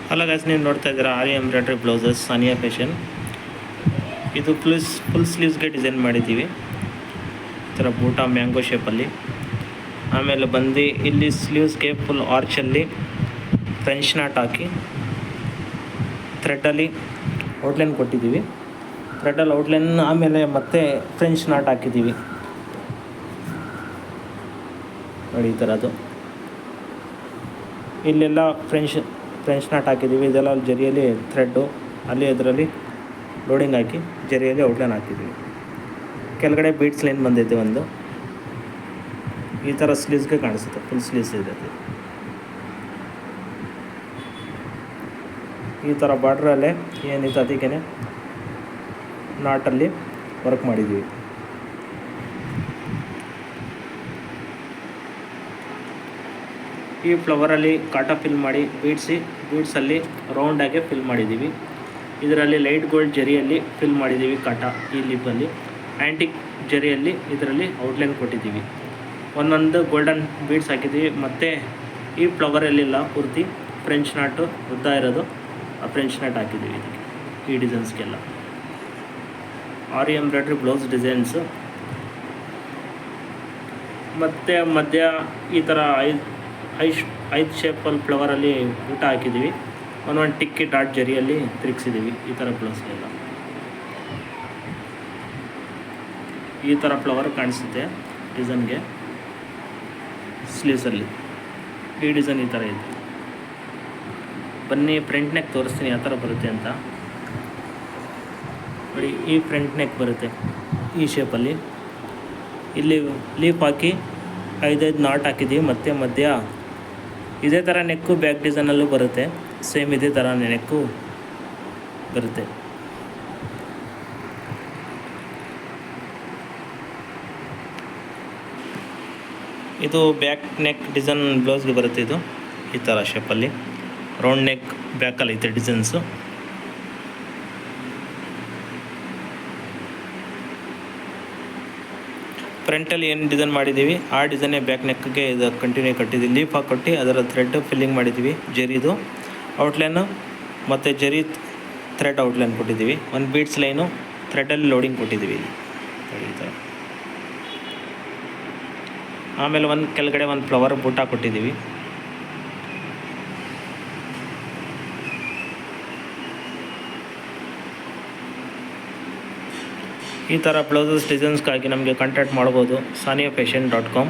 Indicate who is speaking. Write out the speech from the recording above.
Speaker 1: Hello guys, ನೀವು ನೋಡ್ತಾ ಇದ್ದೀರಾ ಆರಿ ಎಂಬ್ರಾಯ್ಡ್ರಿ ಬ್ಲೌಸಸ್ ಸಾನಿಯಾ ಫ್ಯಾಷನ್. ಇದು ಫುಲ್ ಸ್ಲೀವ್ಸ್ಗೆ ಡಿಸೈನ್ ಮಾಡಿದ್ದೀವಿ. ಈ ಥರ ಬೂಟ ಮ್ಯಾಂಗೋ ಶೇಪಲ್ಲಿ. ಆಮೇಲೆ ಬಂದು ಇಲ್ಲಿ ಸ್ಲೀವ್ಸ್ಗೆ full ಆರ್ಚಲ್ಲಿ French not hockey ಥ್ರೆಡ್ಡಲ್ಲಿ outline ಕೊಟ್ಟಿದ್ದೀವಿ. ಥ್ರೆಡ್ಡಲ್ಲಿ ಔಟ್ಲೈನ್ ಆಮೇಲೆ ಮತ್ತೆ ಫ್ರೆಂಚ್ ನಾಟ್ ಹಾಕಿದ್ದೀವಿ ನೋಡಿ. ಈ ಥರದ್ದು ಇಲ್ಲೆಲ್ಲ ಫ್ರೆಂಚ್ ನಾಟ್ ಹಾಕಿದ್ದೀವಿ. ಇದೆಲ್ಲ ಜರಿಯಲ್ಲಿ ಥ್ರೆಡ್ಡು, ಅಲ್ಲಿ ಇದರಲ್ಲಿ ಲೋಡಿಂಗ್ ಹಾಕಿ ಜರಿಯಲ್ಲಿ ಔಟ್ಲೈನ್ ಹಾಕಿದ್ದೀವಿ. ಕೆಳಗಡೆ ಬೀಡ್ಸ್ ಲೈನ್ ಬಂದೈತೆ ಒಂದು. ಈ ಥರ ಸ್ಲೀವ್ಸ್ಗೆ ಕಾಣಿಸುತ್ತೆ, ಫುಲ್ ಸ್ಲೀವ್ಸ್ ಇದೆ. ಈ ಥರ ಬಾರ್ಡ್ರಲ್ಲೇ ಏನಿತ್ತು ಅದಕ್ಕೇ ನಾಟಲ್ಲಿ ವರ್ಕ್ ಮಾಡಿದ್ದೀವಿ. ಈ ಫ್ಲವರಲ್ಲಿ ಕಾಟ ಫಿಲ್ ಮಾಡಿ ಬೀಡ್ಸಲ್ಲಿ ರೌಂಡಾಗೆ ಫಿಲ್ ಮಾಡಿದ್ದೀವಿ. ಇದರಲ್ಲಿ ಲೈಟ್ ಗೋಲ್ಡ್ ಜರಿಯಲ್ಲಿ ಫಿಲ್ ಮಾಡಿದ್ದೀವಿ ಕಾಟ. ಈ ಲಿಪ್ಪಲ್ಲಿ ಆ್ಯಂಟಿಕ್ ಜರಿಯಲ್ಲಿ ಇದರಲ್ಲಿ ಔಟ್ಲೈನ್ ಕೊಟ್ಟಿದ್ದೀವಿ. ಒಂದೊಂದು ಗೋಲ್ಡನ್ ಬೀಡ್ಸ್ ಹಾಕಿದ್ದೀವಿ. ಮತ್ತು ಈ ಫ್ಲವರಲ್ಲೆಲ್ಲ ಪೂರ್ತಿ ಫ್ರೆಂಚ್ ನಾಟು ಉದ್ದ ಇರೋದು ಆ ಫ್ರೆಂಚ್ ನಾಟ್ ಹಾಕಿದ್ದೀವಿ ಇದಕ್ಕೆ, ಈ ಡಿಸೈನ್ಸ್ಗೆಲ್ಲ. ಆರಿ ಎಂಬ್ರಾಯ್ಡ್ರಿ ಬ್ಲೌಸ್ ಡಿಸೈನ್ಸು. ಮತ್ತು ಮಧ್ಯ ಈ ಥರ ಐದು ಶೇಪಲ್ಲಿ ಫ್ಲವರಲ್ಲಿ ಊಟ ಹಾಕಿದ್ದೀವಿ. ಒಂದೊಂದು ಟಿಕ್ಕಿ ಡಾಟ್ ಜರಿಯಲ್ಲಿ ತಿರುಗಿಸಿದ್ದೀವಿ ಈ ಥರ ಬ್ಲೌಸ್ಗೆಲ್ಲ. ಈ ಥರ ಫ್ಲವರ್ ಕಾಣಿಸುತ್ತೆ ಡಿಸೈನ್ಗೆ ಸ್ಲೀವ್ಸಲ್ಲಿ. ಈ ಡಿಸೈನ್ ಈ ಥರ ಇದೆ. ಬನ್ನಿ ಫ್ರಂಟ್ ನೆಕ್ ತೋರಿಸ್ತೀನಿ ಯಾವ ಥರ ಬರುತ್ತೆ ಅಂತ ನೋಡಿ. ಈ ಫ್ರಂಟ್ ನೆಕ್ ಬರುತ್ತೆ ಈ ಶೇಪಲ್ಲಿ. ಇಲ್ಲಿ ಲೀಪ್ ಹಾಕಿ 5 ನಾಟ್ ಹಾಕಿದ್ದೀವಿ. ಮತ್ತು ಮಧ್ಯ ಇದೇ ಥರ ನೆಕ್ಕು ಬ್ಯಾಕ್ ಡಿಸೈನಲ್ಲೂ ಬರುತ್ತೆ. ಸೇಮ್ ಇದೇ ಥರ ನೆಕ್ಕು ಬರುತ್ತೆ. ಇದು ಬ್ಯಾಕ್ ನೆಕ್ ಡಿಸೈನ್ ಬ್ಲೌಸ್ಗೆ ಬರುತ್ತೆ. ಇದು ಈ ಥರ ಶೇಪಲ್ಲಿ ರೌಂಡ್ ನೆಕ್ ಬ್ಯಾಕಲ್ಲಿ ಐತೆ ಡಿಸೈನ್ಸು. ಫ್ರಂಟಲ್ಲಿ ಏನು ಡಿಸೈನ್ ಮಾಡಿದ್ದೀವಿ ಆ ಡಿಸೈನೇ ಬ್ಯಾಕ್ ನೆಕ್ಗೆ ಇದು ಕಂಟಿನ್ಯೂ ಕಟ್ಟಿದ್ದೀವಿ. ಲೀಫ್ ಹಾಕಿ ಕೊಟ್ಟು ಅದರ ಥ್ರೆಡ್ ಫಿಲ್ಲಿಂಗ್ ಮಾಡಿದ್ದೀವಿ. ಜರಿದು ಔಟ್ಲೈನು ಮತ್ತು ಜರಿ ಥ್ರೆಡ್ ಔಟ್ಲೈನ್ ಕೊಟ್ಟಿದ್ದೀವಿ. ಒಂದು ಬೀಡ್ಸ್ ಲೈನು ಥ್ರೆಡಲ್ಲಿ ಲೋಡಿಂಗ್ ಕೊಟ್ಟಿದ್ದೀವಿ ಈ ಥರ. ಆಮೇಲೆ ಒಂದು ಕೆಳಗಡೆ ಒಂದು ಫ್ಲವರ್ ಬೂಟ ಕೊಟ್ಟಿದ್ದೀವಿ. ಈ ಥರ ಬ್ಲೌಸಸ್ ಡಿಸೈನ್ಸ್ಗಾಗಿ ನಮಗೆ ಕಾಂಟ್ಯಾಕ್ಟ್ ಮಾಡ್ಬೋದು. ಸಾನಿಯಾಫ್ಯಾಷನ್.com